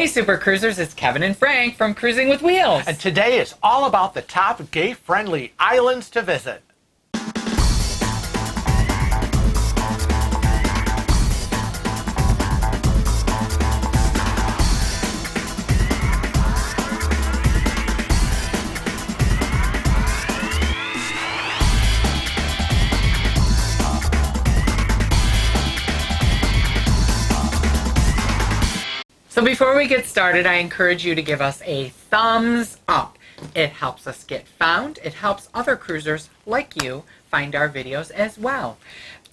Hey Super Cruisers, it's Kevin and Frank from Cruising with Wheels. And today is all about the top gay-friendly islands to visit. So before we get started, I encourage you to give us a thumbs up. It helps us get found. It helps other cruisers like you find our videos as well.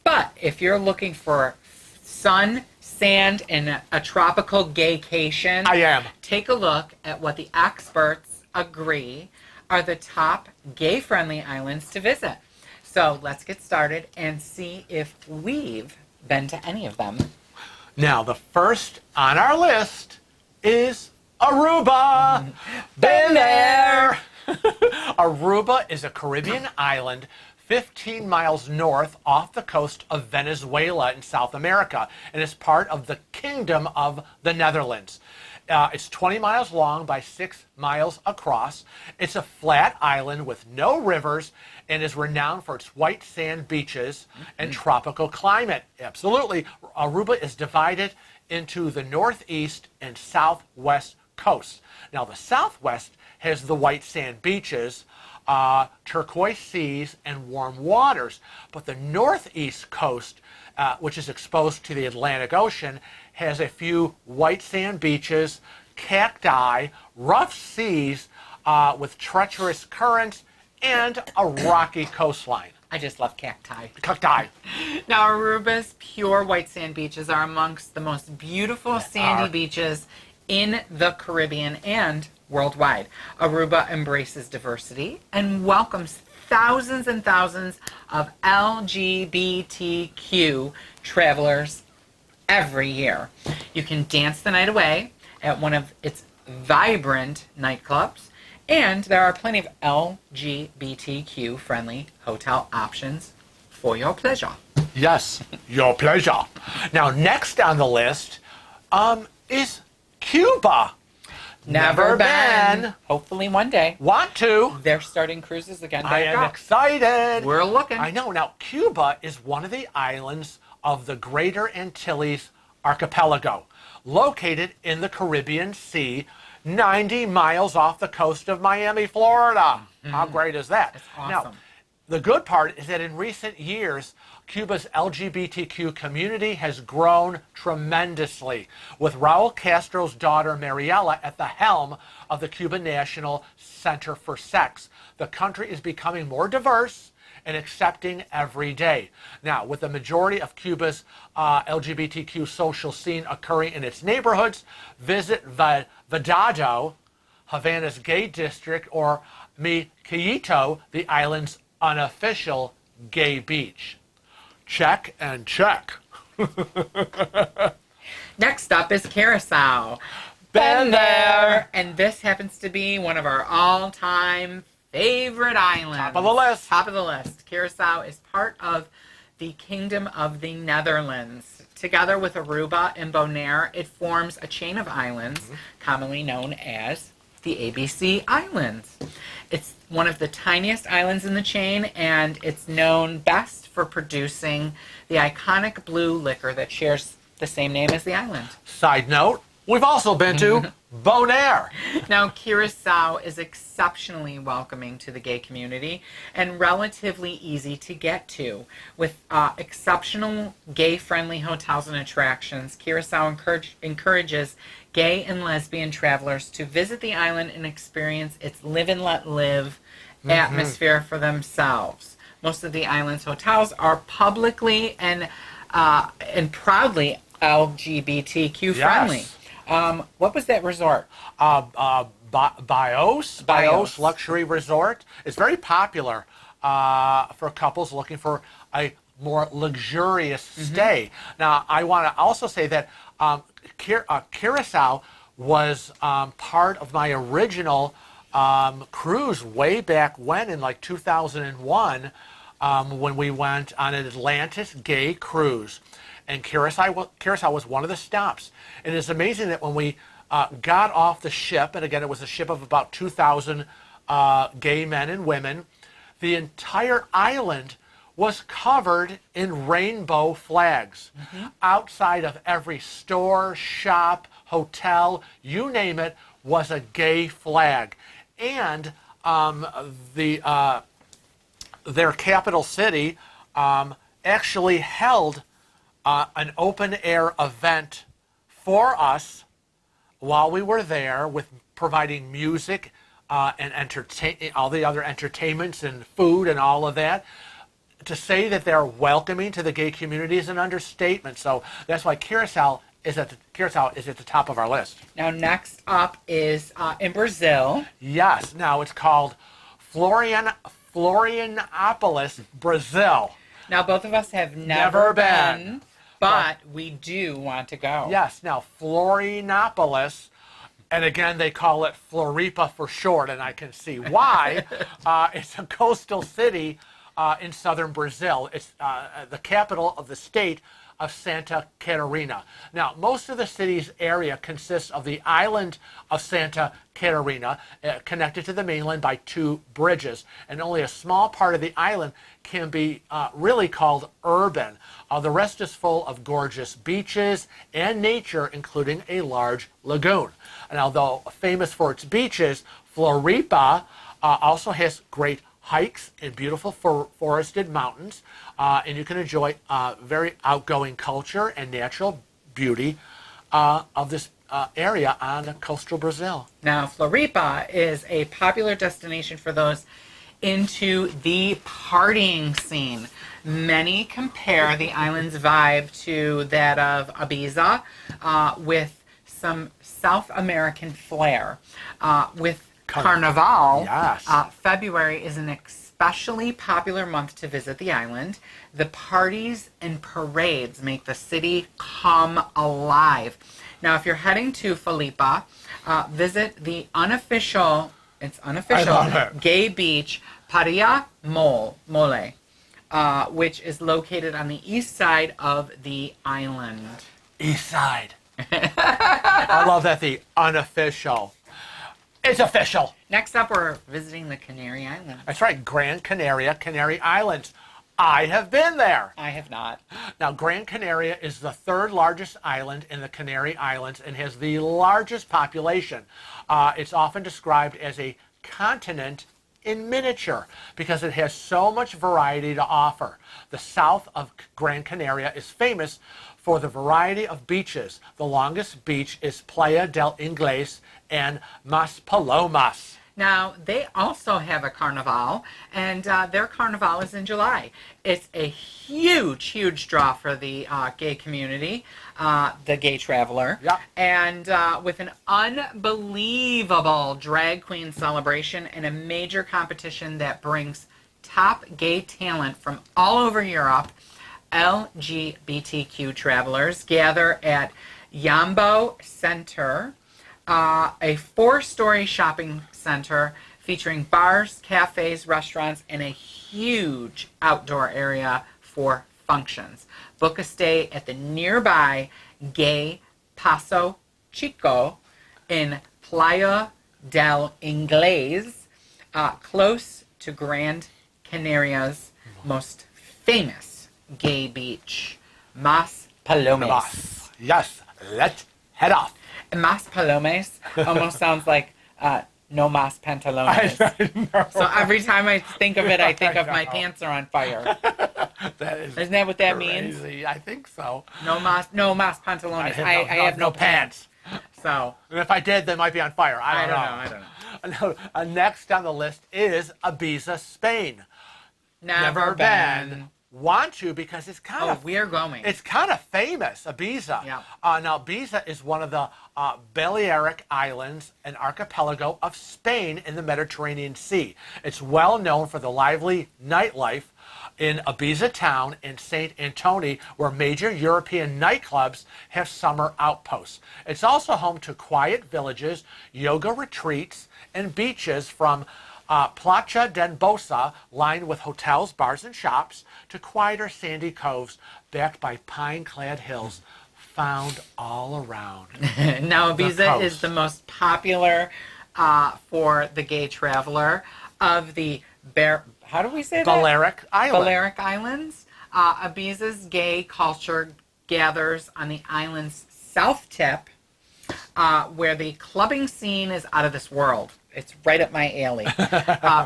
But if you're looking for sun, sand, and a tropical gaycation, I am. Take a look at what the experts agree are the top gay-friendly islands to visit. So let's get started and see if we've been to any of them. Now, the first on our list is Aruba. Been there! Aruba is a Caribbean island 15 miles north off the coast of Venezuela in South America, and is part of the Kingdom of the Netherlands. It's 20 miles long by 6 miles across. It's a flat island with no rivers and is renowned for its white sand beaches and tropical climate. Absolutely. Aruba is divided into the northeast and southwest coasts. Now, the southwest has the white sand beaches, turquoise seas, and warm waters. But the northeast coast, which is exposed to the Atlantic Ocean, has a few white sand beaches, cacti, rough seas with treacherous currents, and a rocky coastline. I just love cacti. Cacti. Now, Aruba's pure white sand beaches are amongst the most beautiful sandy beaches in the Caribbean and worldwide. Aruba embraces diversity and welcomes thousands and thousands of LGBTQ travelers every year. You can dance the night away at one of its vibrant nightclubs, and there are plenty of LGBTQ friendly hotel options for your pleasure. Yes, your pleasure. Now, next on the list is Cuba. Never been. Hopefully one day. Want to. They're starting cruises again. I am excited. We're looking. I know. Now, Cuba is one of the islands of the Greater Antilles Archipelago, located in the Caribbean Sea, 90 miles off the coast of Miami, Florida. How great is that? That's awesome. Now, the good part is that in recent years, Cuba's LGBTQ community has grown tremendously, with Raul Castro's daughter Mariela at the helm of the Cuban National Center for Sex. The country is becoming more diverse and accepting every day. Now, with the majority of Cuba's LGBTQ social scene occurring in its neighborhoods, visit Vedado, Havana's gay district, or Mi Cayito, the island's unofficial gay beach. Check and check. Next up is Curacao. Been there. And this happens to be one of our all-time favorite islands. Top of the list. Top of the list. Curacao is part of the Kingdom of the Netherlands. Together with Aruba and Bonaire, it forms a chain of islands, commonly known as the ABC Islands. It's one of the tiniest islands in the chain, and it's known best for producing the iconic blue liquor that shares the same name as the island. Side note, we've also been to Bonaire. Now, Curacao is exceptionally welcoming to the gay community and relatively easy to get to. With exceptional gay-friendly hotels and attractions, Curacao encourages gay and lesbian travelers to visit the island and experience its live and let live atmosphere for themselves. Most of the island's hotels are publicly and proudly LGBTQ friendly. Yes. What was that resort? Bios Luxury Resort. It's very popular for couples looking for a more luxurious stay. Now, I want to also say that Curacao was part of my original cruise way back when, in like 2001, when we went on an Atlantis gay cruise. And Curacao was one of the stops. And it's amazing that when we got off the ship, and again, it was a ship of about 2,000 gay men and women. The entire island was covered in rainbow flags. Outside of every store, shop, hotel, you name it, was a gay flag. And their capital city actually held an open-air event for us while we were there, with providing music and all the other entertainments and food and all of that. To say that they're welcoming to the gay community is an understatement. So that's why Curacao is at the top of our list. Now, next up is in Brazil. Yes. Now it's called Florianopolis, Brazil. Now, both of us have never been, but we do want to go. Yes. Now, Florianopolis, and again, they call it Floripa for short, and I can see why. It's a coastal city in southern Brazil. It's the capital of the state of Santa Catarina. Now, most of the city's area consists of the island of Santa Catarina, connected to the mainland by 2 bridges, and only a small part of the island can be really called urban. The rest is full of gorgeous beaches and nature, including a large lagoon. And although famous for its beaches, Floripa also has great hikes and beautiful forested mountains, and you can enjoy very outgoing culture and natural beauty of this area on coastal Brazil. Now, Floripa is a popular destination for those into the partying scene. Many compare the island's vibe to that of Ibiza, with some South American flair. With Carnival, yes. February is an especially popular month to visit the island. The parties and parades make the city come alive. Now, if you're heading to Floripa, visit the unofficial gay beach Praia Mole, which is located on the east side of the island. East side. I love that, the unofficial. It's official. Next up, we're visiting the Canary Islands. That's right, Gran Canaria, Canary Islands. I have been there. I have not. Now, Gran Canaria is the 3rd largest island in the Canary Islands and has the largest population. It's often described as a continent in miniature because it has so much variety to offer. The south of Gran Canaria is famous for the variety of beaches. The longest beach is Playa del Ingles and Mas Palomas. Now, they also have a carnival, and their carnival is in July. It's a huge, huge draw for the gay community, the gay traveler. Yep. And with an unbelievable drag queen celebration and a major competition that brings top gay talent from all over Europe, LGBTQ travelers gather at Yambo Center, a 4-story shopping center featuring bars, cafes, restaurants, and a huge outdoor area for functions. Book a stay at the nearby gay Paso Chico in Playa del Ingles, close to Gran Canaria's most famous gay beach, Mas Palomas. Yes, let's head off. Mas Palomas almost sounds like no mas pantalones. So every time I think of it, I think of my pants are on fire. Isn't that what that means? I think so. No mas pantalones. I have no pants. So. And if I did, they might be on fire. I don't know. Next on the list is Ibiza, Spain. Never been. Want to, because it's kind of... we're going. It's kind of famous, Ibiza. Yeah. Now, Ibiza is one of the Balearic Islands, an archipelago of Spain in the Mediterranean Sea. It's well known for the lively nightlife in Ibiza town and St. Antoni, where major European nightclubs have summer outposts. It's also home to quiet villages, yoga retreats, and beaches from Plaça d'Embossa, lined with hotels, bars, and shops, to quieter sandy coves backed by pine-clad hills found all around. Now, Ibiza coast. is the most popular for the gay traveler of the how do we say that? Balearic Island. Balearic Islands. Ibiza's gay culture gathers on the island's south tip, where the clubbing scene is out of this world. It's right up my alley.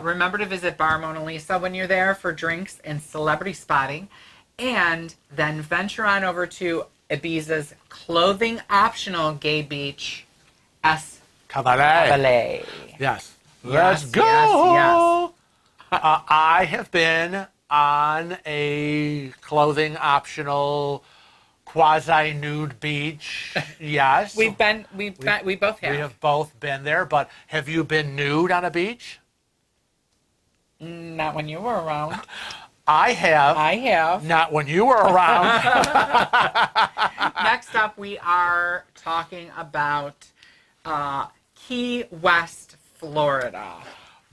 Remember to visit Bar Mona Lisa when you're there for drinks and celebrity spotting, and then venture on over to Ibiza's clothing-optional gay beach, Canaria. Yes. Let's go. Yes. I have been on a clothing optional quasi nude beach. Yes. We both have. We have both been there, but have you been nude on a beach? Not when you were around. I have. I have. Not when you were around. Next up, we are talking about Key West, Florida.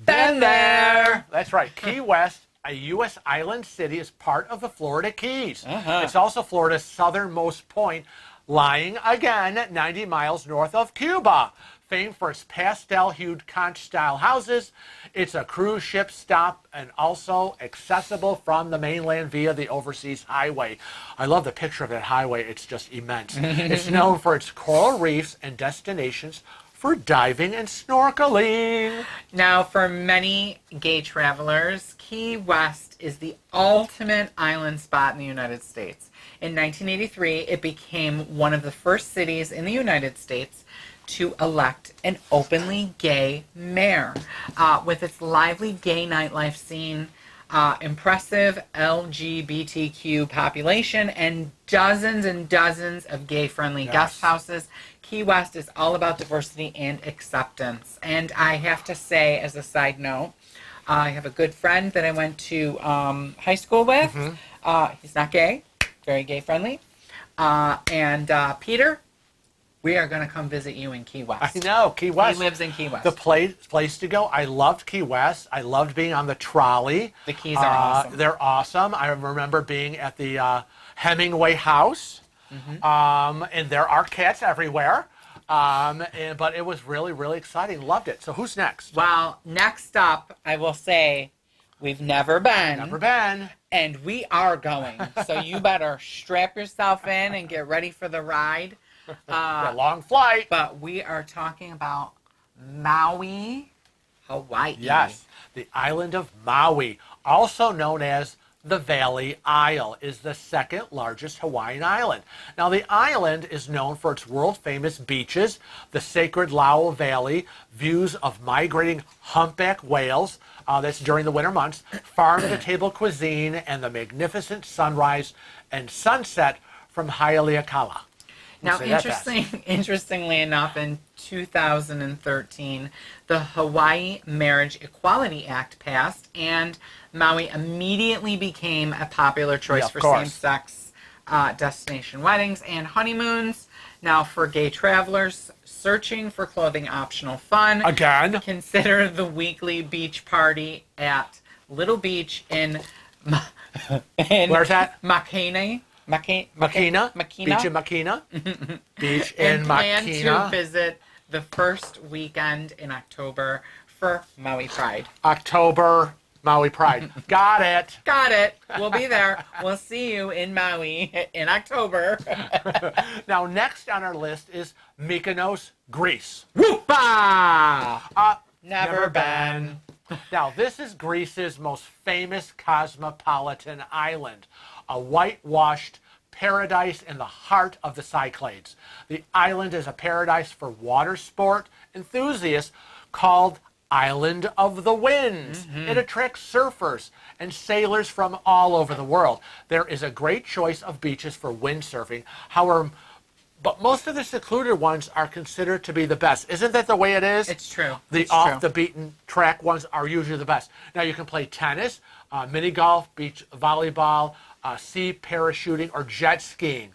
Been there. That's right. Key West, a U.S. island city, is part of the Florida Keys. It's also Florida's southernmost point, lying again 90 miles north of Cuba. Famed for its pastel-hued conch-style houses, it's a cruise ship stop and also accessible from the mainland via the overseas highway. I love the picture of that highway. It's just immense. It's known for its coral reefs and destinations for diving and snorkeling. Now, for many gay travelers, Key West is the ultimate island spot in the United States. In 1983, it became one of the first cities in the United States to elect an openly gay mayor. With its lively gay nightlife scene, impressive LGBTQ population, and dozens of gay-friendly guest houses, Key West is all about diversity and acceptance. And I have to say, as a side note, I have a good friend that I went to high school with. He's not gay, very gay-friendly. And Peter, we are going to come visit you in Key West. I know, Key West. He lives in Key West. The place to go. I loved Key West. I loved being on the trolley. The Keys are awesome. They're awesome. I remember being at the Hemingway House, and there are cats everywhere. But it was really, really exciting. Loved it. So who's next? Well, next up, I will say, we've never been. Never been. And we are going. So you better strap yourself in and get ready for the ride. A long flight. But we are talking about Maui, Hawaii. Yes, the island of Maui, also known as the Valley Isle, is the second largest Hawaiian island. Now, the island is known for its world-famous beaches, the sacred Lau Valley, views of migrating humpback whales, that's during the winter months, farm-to-table cuisine, and the magnificent sunrise and sunset from Haleakala. Now, interestingly enough, in 2013, the Hawaii Marriage Equality Act passed, and Maui immediately became a popular choice for same-sex destination weddings and honeymoons. Now, for gay travelers searching for clothing-optional fun, again, consider the weekly beach party at Little Beach in where's that? Makina. Makina. Beach in Makina. Beach in Makina. And plan to visit the first weekend in October for Maui Pride. October, Maui Pride. Got it. Got it. We'll be there. We'll see you in Maui in October. Now, next on our list is Mykonos, Greece. Whoopah! Never been. Now, this is Greece's most famous cosmopolitan island, a whitewashed paradise in the heart of the Cyclades. The island is a paradise for water sport enthusiasts called Island of the Winds. It attracts surfers and sailors from all over the world. There is a great choice of beaches for windsurfing. However, but most of the secluded ones are considered to be the best. Isn't that the way it is? It's true. The off-the-beaten-track ones are usually the best. Now, you can play tennis, mini golf, beach volleyball, sea parachuting, or jet skiing.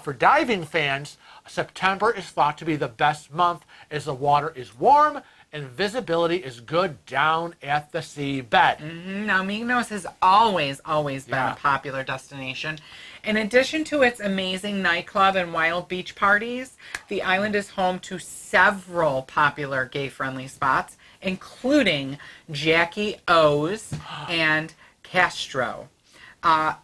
For diving fans, September is thought to be the best month as the water is warm and visibility is good down at the seabed. Now, Mykonos has always been a popular destination, In addition to its amazing nightclub and wild beach parties, the island is home to several popular gay-friendly spots, including Jackie O's and Castro.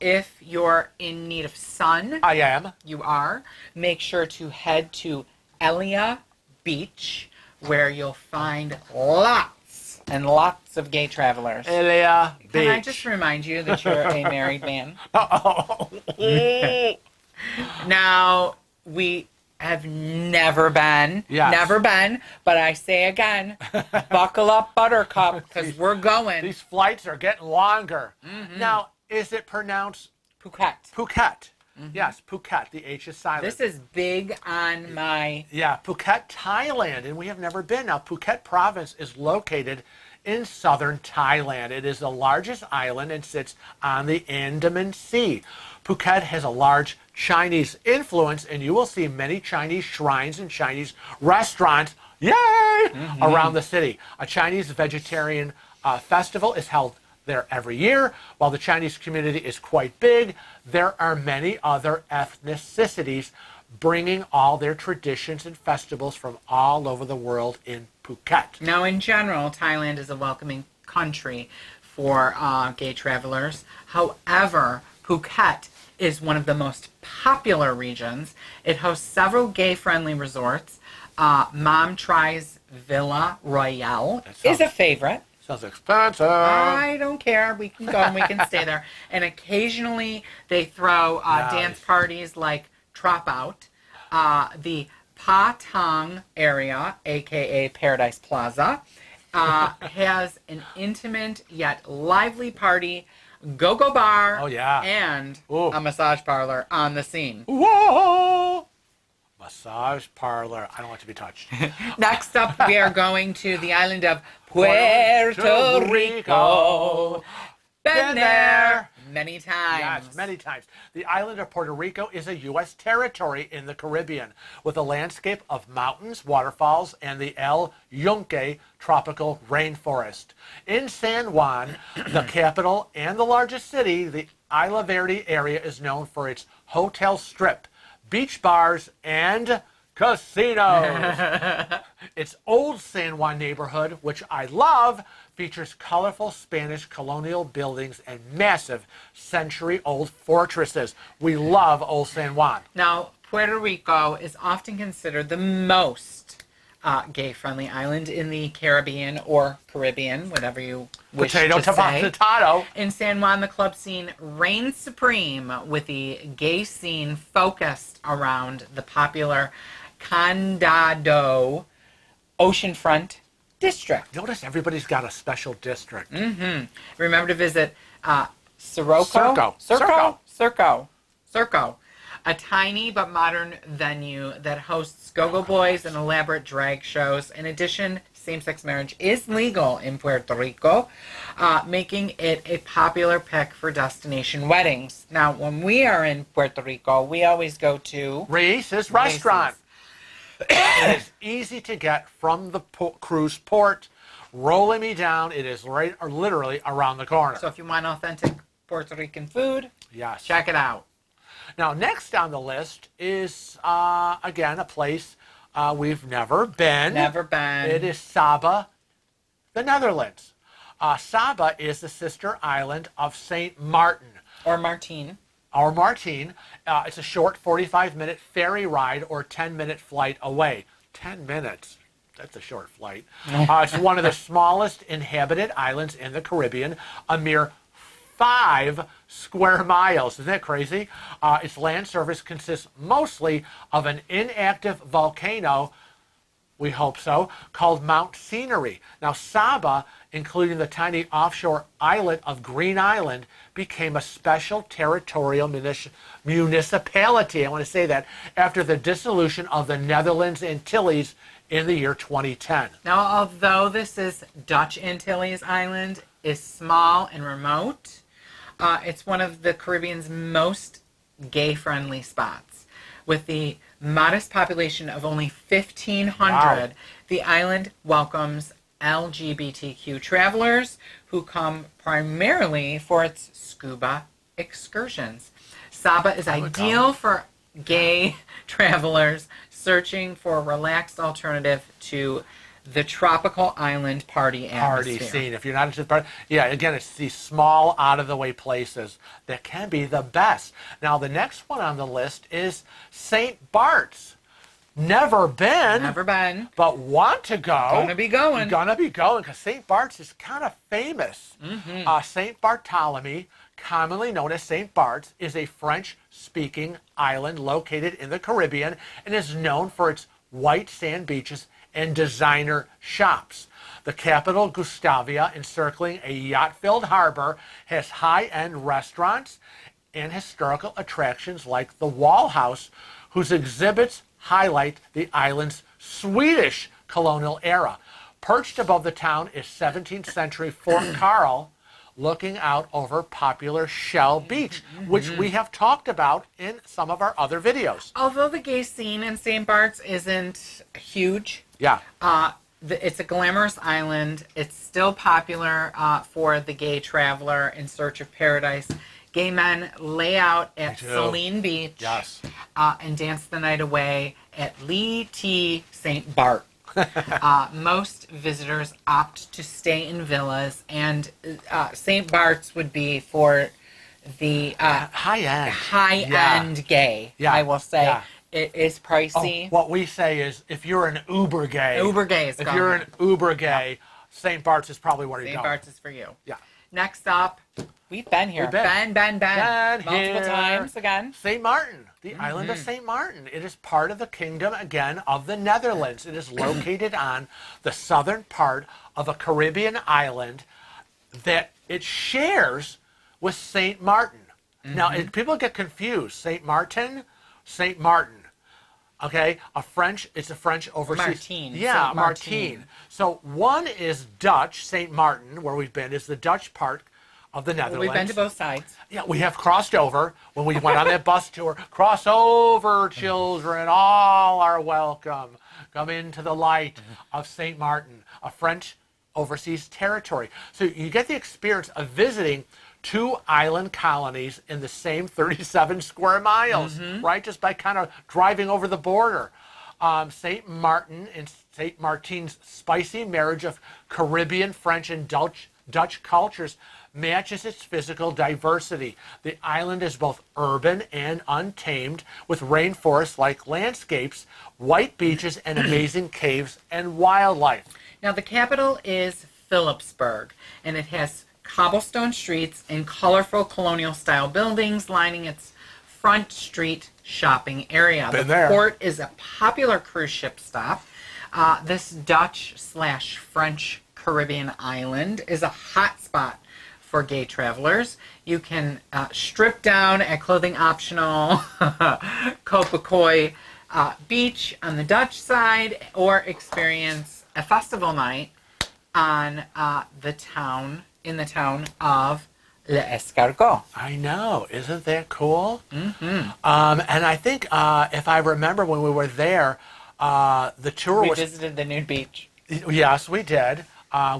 If you're in need of sun, I am. you are, make sure to head to Elia Beach, where you'll find lots and lots of gay travelers. Elia Beach. Can I just remind you that you're a married man? Uh-oh. Now, we have never been, but I say again, buckle up, Buttercup, because we're going. These flights are getting longer. Now, is it pronounced Phuket. Phuket? Yes, Phuket. The H is silent. This is big on my... Yeah, Phuket, Thailand, and we have never been. Now, Phuket province is located in southern Thailand. It is the largest island and sits on the Andaman Sea. Phuket has a large Chinese influence, and you will see many Chinese shrines and Chinese restaurants, yay, around the city. A Chinese vegetarian festival is held there every year. While the Chinese community is quite big, there are many other ethnicities bringing all their traditions and festivals from all over the world in Phuket. Now, in general, Thailand is a welcoming country for gay travelers. However, Phuket is one of the most popular regions. It hosts several gay-friendly resorts. Mom Tries Villa Royale is a favorite. Sounds expensive. I don't care. We can go and we can stay there. And occasionally they throw dance parties like Trop Out. The Patong area, a.k.a. Paradise Plaza, has an intimate yet lively party, go-go bar, and a massage parlor on the scene. Whoa! Massage parlor. I don't want to be touched. Next up, we are going to the island of Puerto Rico. Been there many times. Yes, many times. The island of Puerto Rico is a U.S. territory in the Caribbean with a landscape of mountains, waterfalls, and the El Yunque tropical rainforest. In San Juan, the capital and the largest city, the Isla Verde area is known for its hotel strip, beach bars, and casinos. Its old San Juan neighborhood, which I love, features colorful Spanish colonial buildings and massive century-old fortresses. We love old San Juan. Now, Puerto Rico is often considered the most gay-friendly island in the Caribbean or Caribbean, whatever you wish to say. Potato. In San Juan, the club scene reigns supreme, with the gay scene focused around the popular Condado oceanfront district. Notice everybody's got a special district. Remember to visit Circo, a tiny but modern venue that hosts go-go boys and elaborate drag shows. In addition, same-sex marriage is legal in Puerto Rico, making it a popular pick for destination weddings. Now, when we are in Puerto Rico, we always go to Reese's Restaurant. It is easy to get from the cruise port. Rolling me down, it is right or literally around the corner. So if you want authentic Puerto Rican food, yes, check it out. Now, next on the list is, again, a place we've never been. Never been. It is Saba, the Netherlands. Saba is the sister island of St. Martin. Or Martine. Or Martine. It's a short 45-minute ferry ride or 10-minute flight away. 10 minutes. That's a short flight. It's one of the smallest inhabited islands in the Caribbean, a mere 5 square miles. Isn't that crazy? Its land surface consists mostly of an inactive volcano, we hope so, called Mount Scenery. Now, Saba, including the tiny offshore islet of Green Island, became a special territorial municipality, I want to say that, after the dissolution of the Netherlands Antilles in the year 2010. Now, although this is Dutch Antilles Island, is small and remote, it's one of the Caribbean's most gay-friendly spots. With the modest population of only 1,500, Wow. the island welcomes LGBTQ travelers who come primarily for its scuba excursions. Saba is would go. ideal for gay travelers searching for a relaxed alternative to the tropical island party atmosphere. Scene. If you're not into the party, yeah, again, it's these small, out-of-the-way places that can be the best. Now, the next one on the list is St. Barts. Never been, but want to go. Gonna be going because St. Barts is kind of famous. St. Bartholomew, commonly known as St. Barts, is a French-speaking island located in the Caribbean and is known for its white sand beaches and designer shops. The capital, Gustavia, encircling a yacht-filled harbor, has high-end restaurants and historical attractions like the Wall House, whose exhibits highlight the island's Swedish colonial era. Perched above the town is 17th century Fort Carl, looking out over popular Shell Beach, which we have talked about in some of our other videos. Although the gay scene in St. Barts isn't huge, Yeah. it's a glamorous island. It's still popular for the gay traveler in search of paradise. Gay men lay out at Celine Beach and dance the night away at Lee T. St. Bart. Most visitors opt to stay in villas, and St. Bart's would be for the high-end gay, I will say. Yeah. It is pricey. What we say is, if you're an uber gay, St. Bart's is probably where you're going. St. Bart's is for you. Yeah. Next up, we've been here. Been multiple times again. St. Martin, the island of St. Martin. It is part of the kingdom, again, of the Netherlands. It is located on the southern part of a Caribbean island that it shares with St. Martin. Now, people get confused. St. Martin, St. Martin. Okay, it's a French overseas. Martine. Yeah, Martine. So one is Dutch. St. Martin, where we've been, is the Dutch part of the Netherlands. We've been to both sides. Yeah, we have crossed over when we went on that bus tour. Cross over, children, all are welcome. Come into the light of St. Martin, a French overseas territory. So you get the experience of visiting two island colonies in the same 37 square miles, right? Just by kind of driving over the border. St. Martin and St. Martin's spicy marriage of Caribbean, French, and Dutch cultures matches its physical diversity. The island is both urban and untamed, with rainforest-like landscapes, white beaches, and amazing caves and wildlife. Now, the capital is Philipsburg, and it has cobblestone streets and colorful colonial-style buildings lining its front street shopping area. The port is a popular cruise ship stop. This Dutch/French Caribbean island is a hot spot for gay travelers. You can strip down at clothing optional Kopakoi Beach on the Dutch side, or experience a festival night on in the town of L'Escargot. I know. Isn't that cool? And I think, if I remember when we were there, the tour we visited the nude beach. Yes, we did.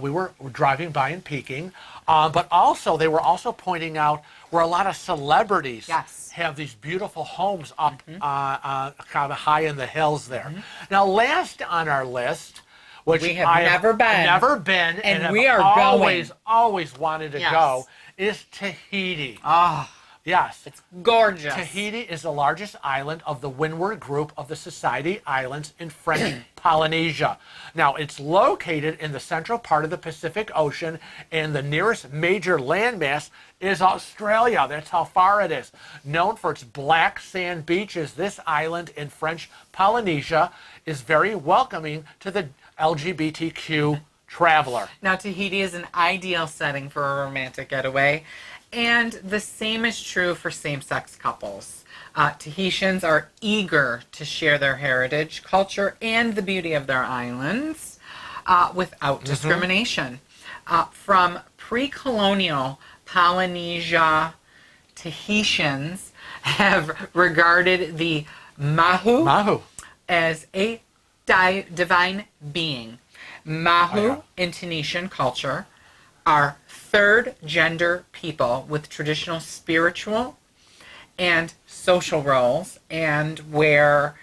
We were driving by and peeking. But also, they were also pointing out where a lot of celebrities have these beautiful homes up kind of high in the hills there. Now, last on our list, which we have never been, and we are always wanted to go, is Tahiti. Yes. It's gorgeous. Tahiti is the largest island of the Windward Group of the Society Islands in French Polynesia. Now, it's located in the central part of the Pacific Ocean, and the nearest major landmass is Australia. That's how far it is. Known for its black sand beaches, this island in French Polynesia is very welcoming to the LGBTQ traveler. Now, Tahiti is an ideal setting for a romantic getaway, and the same is true for same-sex couples. Tahitians are eager to share their heritage, culture, and the beauty of their islands without discrimination. From pre-colonial Polynesia, Tahitians have regarded the Mahu as a divine being. Mahu in Tahitian culture are third gender people with traditional spiritual and social roles, and were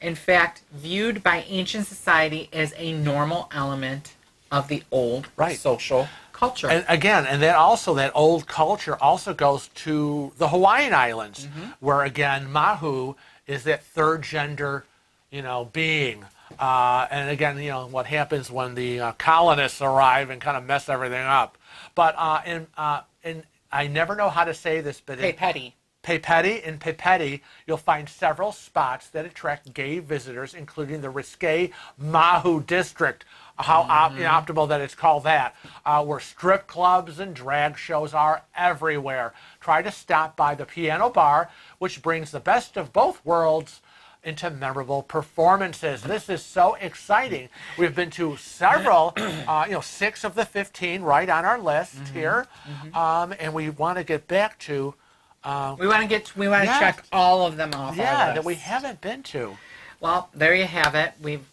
in fact viewed by ancient society as a normal element of the old Right. social culture. And again, and then also that old culture also goes to the Hawaiian Islands, where again, Mahu is that third gender, being. And again, what happens when the colonists arrive and kind of mess everything up. But in I never know how to say this, but in Pepeti, you'll find several spots that attract gay visitors, including the risque Mahu district. How optimal that it's called that, where strip clubs and drag shows are everywhere. Try to stop by the piano bar, which brings the best of both worlds into memorable performances. This is so exciting. We've been to several, 6 of the 15 right on our list here, and we want to get back to. We want to check all of them off. Yeah, that we haven't been to. Well, there you have it. We've,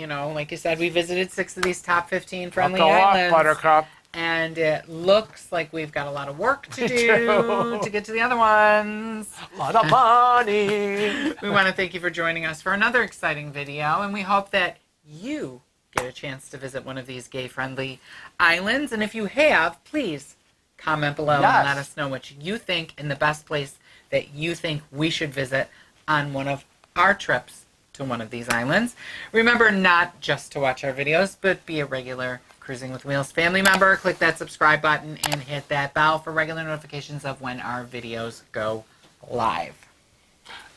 like you said, we visited 6 of these top 15 friendly Go off, islands. Buttercup. And it looks like we've got a lot of work to do to get to the other ones. A lot of money. We want to thank you for joining us for another exciting video, and we hope that you get a chance to visit one of these gay-friendly islands. And if you have, please comment below and let us know what you think and the best place that you think we should visit on one of our trips to one of these islands. Remember not just to watch our videos, but be a regular Cruising with Wheels family member. Click that subscribe button and hit that bell for regular notifications of when our videos go live.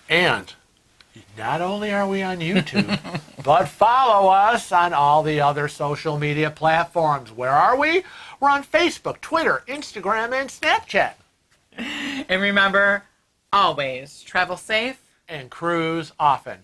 And not only are we on YouTube, but follow us on all the other social media platforms. Where are we? We're on Facebook, Twitter, Instagram, and Snapchat. And remember, always travel safe And cruise often.